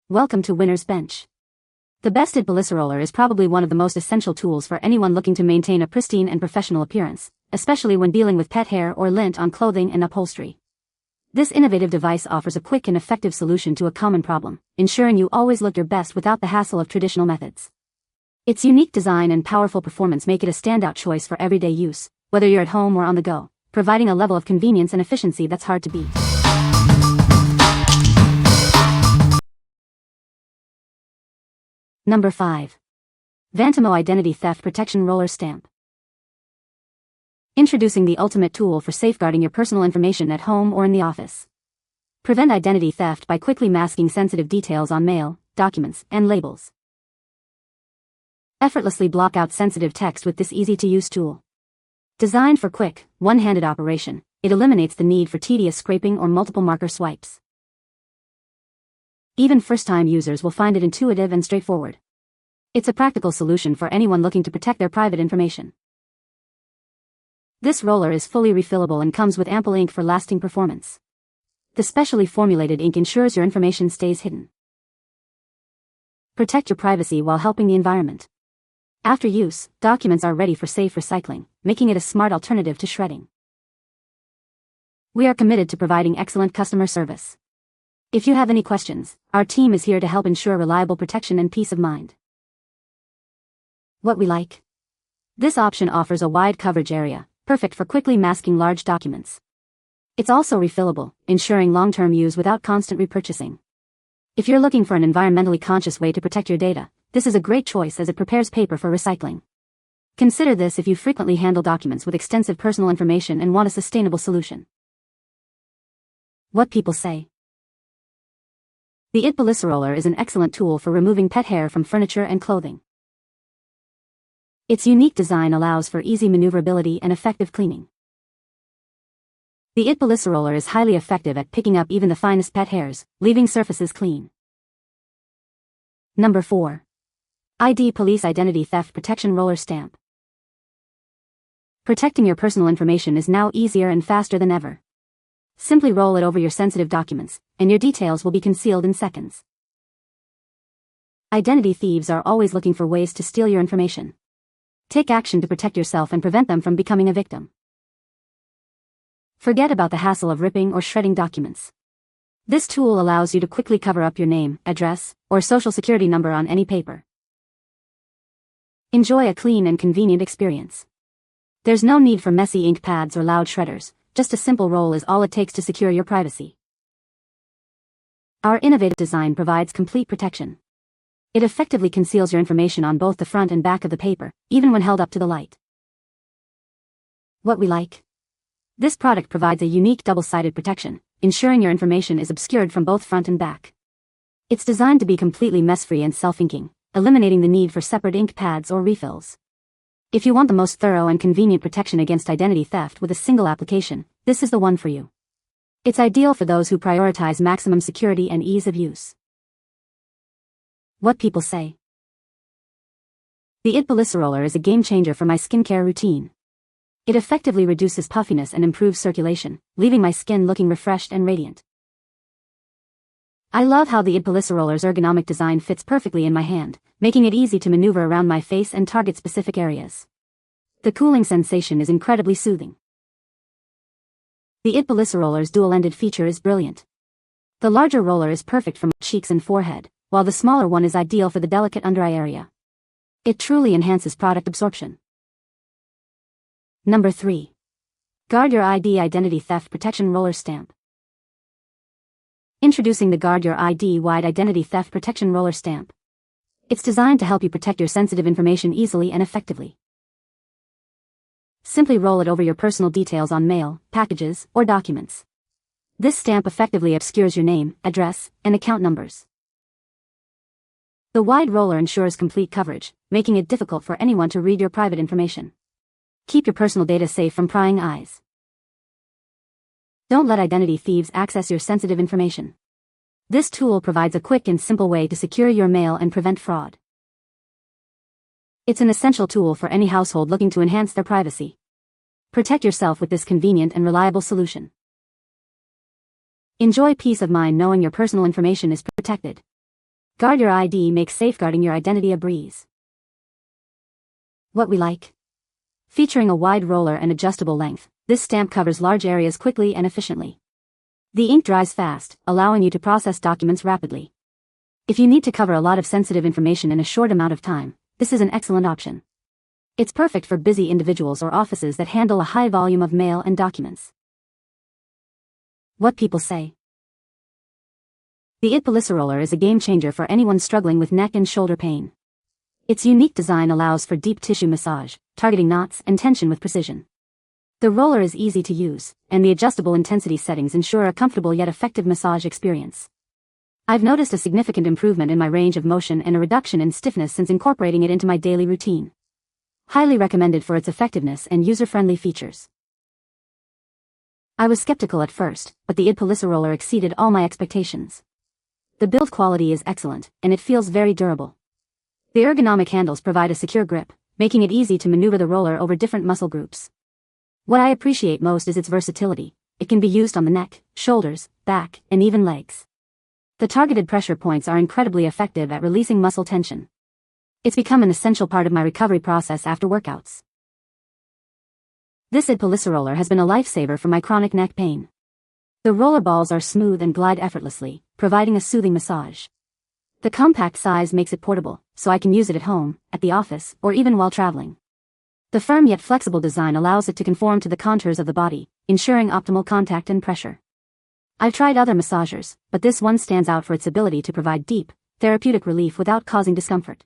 Welcome to Winner's Bench. The best Idpoliceroller is probably one of the most essential tools for anyone looking to maintain a pristine and professional appearance, especially when dealing with pet hair or lint on clothing and upholstery. This innovative device offers a quick and effective solution to a common problem, ensuring you always look your best without the hassle of traditional methods. Its unique design and powerful performance make it a standout choice for everyday use, whether you're at home or on the go, providing a level of convenience and efficiency that's hard to beat. Number 5. Vantamo Identity Theft Protection Roller Stamp. Introducing the ultimate tool for safeguarding your personal information at home or in the office. Prevent identity theft by quickly masking sensitive details on mail, documents, and labels. Effortlessly block out sensitive text with this easy-to-use tool. Designed for quick, one-handed operation, it eliminates the need for tedious scraping or multiple marker swipes. Even first-time users will find it intuitive and straightforward. It's a practical solution for anyone looking to protect their private information. This roller is fully refillable and comes with ample ink for lasting performance. The specially formulated ink ensures your information stays hidden. Protect your privacy while helping the environment. After use, documents are ready for safe recycling, making it a smart alternative to shredding. We are committed to providing excellent customer service. If you have any questions, our team is here to help ensure reliable protection and peace of mind. What we like? This option offers a wide coverage area, perfect for quickly masking large documents. It's also refillable, ensuring long-term use without constant repurchasing. If you're looking for an environmentally conscious way to protect your data, this is a great choice as it prepares paper for recycling. Consider this if you frequently handle documents with extensive personal information and want a sustainable solution. What people say. The Idpoliceroller is an excellent tool for removing pet hair from furniture and clothing. Its unique design allows for easy maneuverability and effective cleaning. The Idpoliceroller is highly effective at picking up even the finest pet hairs, leaving surfaces clean. Number 4. Idpolice Identity Theft Protection Roller Stamp. Protecting your personal information is now easier and faster than ever. Simply roll it over your sensitive documents, and your details will be concealed in seconds. Identity thieves are always looking for ways to steal your information. Take action to protect yourself and prevent them from becoming a victim. Forget about the hassle of ripping or shredding documents. This tool allows you to quickly cover up your name, address, or social security number on any paper. Enjoy a clean and convenient experience. There's no need for messy ink pads or loud shredders. Just a simple roll is all it takes to secure your privacy. Our innovative design provides complete protection. It effectively conceals your information on both the front and back of the paper, even when held up to the light. What we like? This product provides a unique double-sided protection, ensuring your information is obscured from both front and back. It's designed to be completely mess-free and self-inking, eliminating the need for separate ink pads or refills. If you want the most thorough and convenient protection against identity theft with a single application, this is the one for you. It's ideal for those who prioritize maximum security and ease of use. What people say. The Idpoliceroller is a game-changer for my skincare routine. It effectively reduces puffiness and improves circulation, leaving my skin looking refreshed and radiant. I love how the Idpoliceroller's ergonomic design fits perfectly in my hand, making it easy to maneuver around my face and target specific areas. The cooling sensation is incredibly soothing. The Idpoliceroller's dual-ended feature is brilliant. The larger roller is perfect for my cheeks and forehead, while the smaller one is ideal for the delicate under-eye area. It truly enhances product absorption. Number 3. Guard Your ID Identity Theft Protection Roller Stamp. Introducing the Guard Your ID Wide Identity Theft Protection Roller Stamp. It's designed to help you protect your sensitive information easily and effectively. Simply roll it over your personal details on mail, packages, or documents. This stamp effectively obscures your name, address, and account numbers. The wide roller ensures complete coverage, making it difficult for anyone to read your private information. Keep your personal data safe from prying eyes. Don't let identity thieves access your sensitive information. This tool provides a quick and simple way to secure your mail and prevent fraud. It's an essential tool for any household looking to enhance their privacy. Protect yourself with this convenient and reliable solution. Enjoy peace of mind knowing your personal information is protected. Guard Your ID makes safeguarding your identity a breeze. What we like. Featuring a wide roller and adjustable length, this stamp covers large areas quickly and efficiently. The ink dries fast, allowing you to process documents rapidly. If you need to cover a lot of sensitive information in a short amount of time, this is an excellent option. It's perfect for busy individuals or offices that handle a high volume of mail and documents. What people say. The Idpoliceroller is a game changer for anyone struggling with neck and shoulder pain. Its unique design allows for deep tissue massage, targeting knots and tension with precision. The roller is easy to use, and the adjustable intensity settings ensure a comfortable yet effective massage experience. I've noticed a significant improvement in my range of motion and a reduction in stiffness since incorporating it into my daily routine. Highly recommended for its effectiveness and user-friendly features. I was skeptical at first, but the Idpoliceroller exceeded all my expectations. The build quality is excellent, and it feels very durable. The ergonomic handles provide a secure grip, making it easy to maneuver the roller over different muscle groups. What I appreciate most is its versatility. It can be used on the neck, shoulders, back, and even legs. The targeted pressure points are incredibly effective at releasing muscle tension. It's become an essential part of my recovery process after workouts. This Idpoliceroller has been a lifesaver for my chronic neck pain. The roller balls are smooth and glide effortlessly, providing a soothing massage. The compact size makes it portable, so I can use it at home, at the office, or even while traveling. The firm yet flexible design allows it to conform to the contours of the body, ensuring optimal contact and pressure. I've tried other massagers, but this one stands out for its ability to provide deep, therapeutic relief without causing discomfort.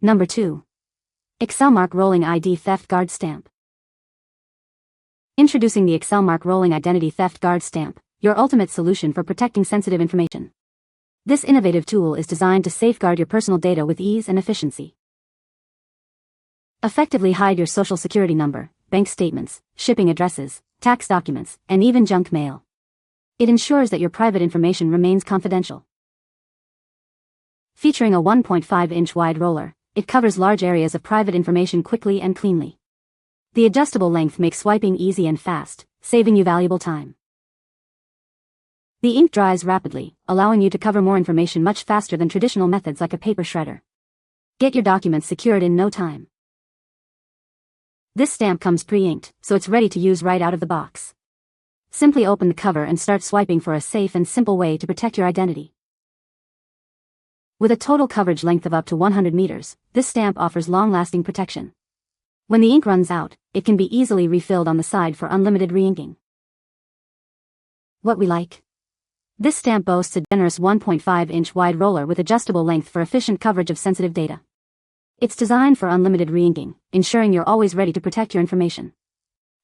Number 2. ExcelMark Rolling ID Theft Guard Stamp. Introducing the ExcelMark Rolling Identity Theft Guard Stamp, your ultimate solution for protecting sensitive information. This innovative tool is designed to safeguard your personal data with ease and efficiency. Effectively hide your social security number, bank statements, shipping addresses, tax documents, and even junk mail. It ensures that your private information remains confidential. Featuring a 1.5-inch wide roller, it covers large areas of private information quickly and cleanly. The adjustable length makes swiping easy and fast, saving you valuable time. The ink dries rapidly, allowing you to cover more information much faster than traditional methods like a paper shredder. Get your documents secured in no time. This stamp comes pre-inked, so it's ready to use right out of the box. Simply open the cover and start swiping for a safe and simple way to protect your identity. With a total coverage length of up to 100 meters, this stamp offers long-lasting protection. When the ink runs out, it can be easily refilled on the side for unlimited re-inking. What we like. This stamp boasts a generous 1.5-inch wide roller with adjustable length for efficient coverage of sensitive data. It's designed for unlimited re-inking, ensuring you're always ready to protect your information.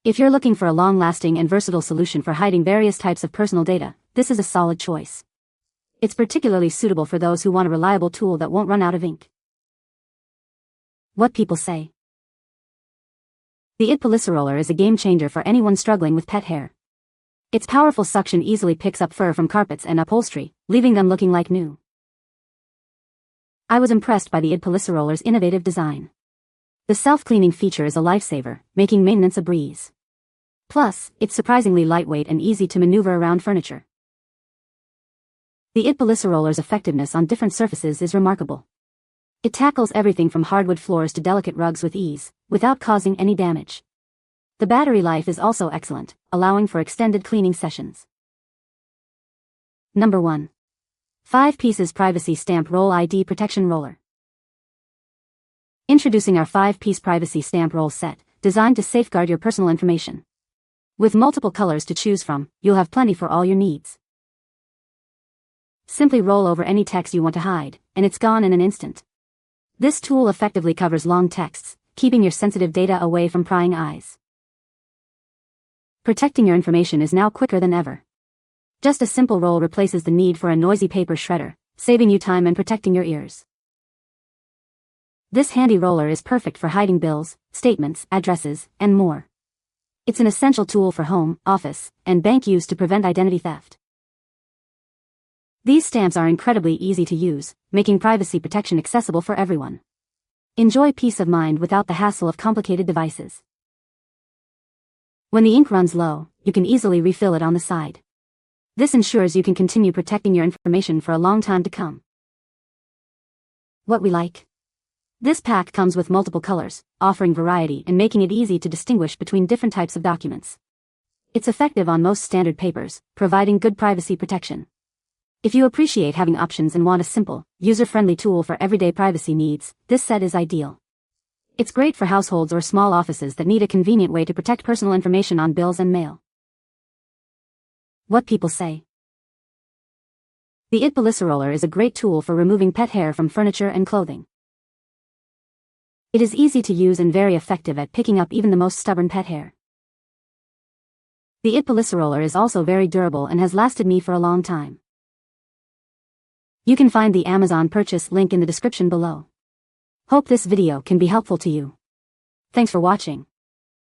If you're looking for a long-lasting and versatile solution for hiding various types of personal data, this is a solid choice. It's particularly suitable for those who want a reliable tool that won't run out of ink. What people say. The Idpoliceroller is a game changer for anyone struggling with pet hair. Its powerful suction easily picks up fur from carpets and upholstery, leaving them looking like new. I was impressed by the Idpoliceroller's innovative design. The self-cleaning feature is a lifesaver, making maintenance a breeze. Plus, it's surprisingly lightweight and easy to maneuver around furniture. The Idpoliceroller's effectiveness on different surfaces is remarkable. It tackles everything from hardwood floors to delicate rugs with ease, without causing any damage. The battery life is also excellent, allowing for extended cleaning sessions. Number 1. 5 Pieces Privacy Stamp Roll ID Protection Roller. Introducing our 5-piece privacy stamp roll set, designed to safeguard your personal information. With multiple colors to choose from, you'll have plenty for all your needs. Simply roll over any text you want to hide, and it's gone in an instant. This tool effectively covers long texts, keeping your sensitive data away from prying eyes. Protecting your information is now quicker than ever. Just a simple roll replaces the need for a noisy paper shredder, saving you time and protecting your ears. This handy roller is perfect for hiding bills, statements, addresses, and more. It's an essential tool for home, office, and bank use to prevent identity theft. These stamps are incredibly easy to use, making privacy protection accessible for everyone. Enjoy peace of mind without the hassle of complicated devices. When the ink runs low, you can easily refill it on the side. This ensures you can continue protecting your information for a long time to come. What we like. This pack comes with multiple colors, offering variety and making it easy to distinguish between different types of documents. It's effective on most standard papers, providing good privacy protection. If you appreciate having options and want a simple, user-friendly tool for everyday privacy needs, this set is ideal. It's great for households or small offices that need a convenient way to protect personal information on bills and mail. What people say. The Idpoliceroller is a great tool for removing pet hair from furniture and clothing. It is easy to use and very effective at picking up even the most stubborn pet hair. The Idpoliceroller is also very durable and has lasted me for a long time. You can find the Amazon purchase link in the description below. Hope this video can be helpful to you. Thanks for watching.